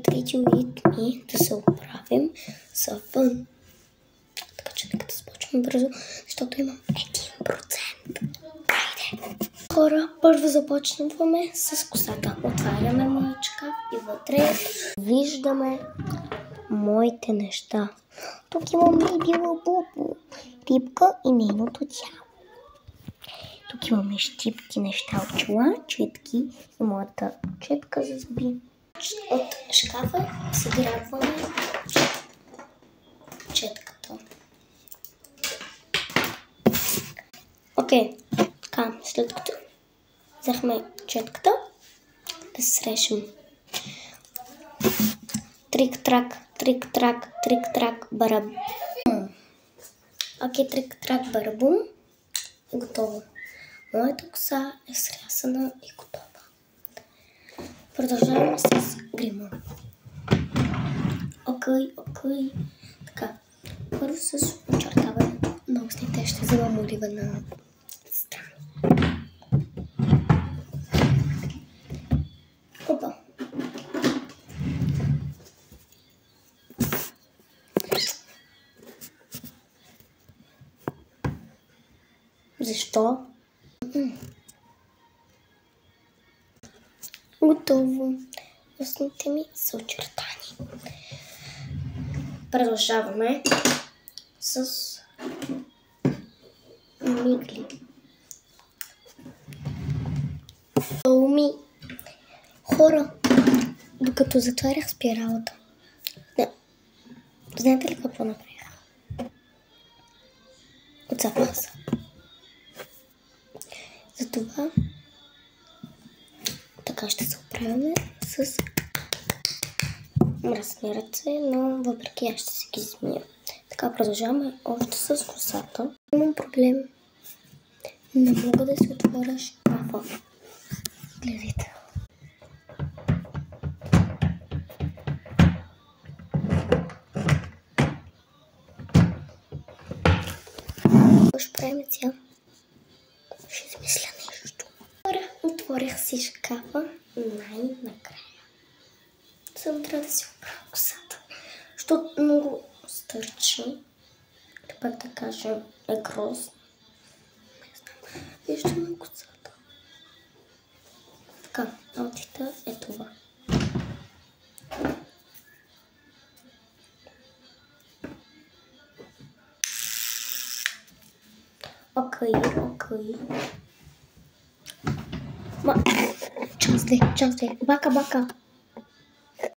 третия вид ми да се оправим съвън. Така че нека да започваме бързо, защото имам 1%. Хайде! Хора, първо започваме с косата. Отваряме моя шкаф и вътре виждаме моите неща. Тук имам Бибила Бубу, рибка и нейното тяло. Тук имаме щипки, неща от чола, четки и моята четка за зъби. От шкафа си грабваме четката. Окей, така, след като взехме четката, да се срещам. Трик-трак, трик-трак, трик-трак, барабум. Окей, трик-трак, барабум е готово. Моята коса е срязана и готова. Продължаваме с грима. Окей. Така, първо с очертаване на устните ще вземам оливена страна. Опа. Защо? Готово. Устните ми са очертани. Продължаваме с мигли. Хора, докато затварях спиралата. Знаете ли какво направих? Отцапах се. Затова така ще се оправяме с мръсни ръце, но въпреки аз ще си ги измия. Така продължаваме още с косата. Имам проблем. Не мога да си отворя шкафа. Гледайте. Какво ще правим сега? Ще измисля нещо. Отворих си шкафа най-накрая. Само трябва да си оправя косата, защото много стърчи. Или пак да кажем е грозно. Не знам. Виждаме косата. Така, аутфита е това. Окей. Чансле, бака.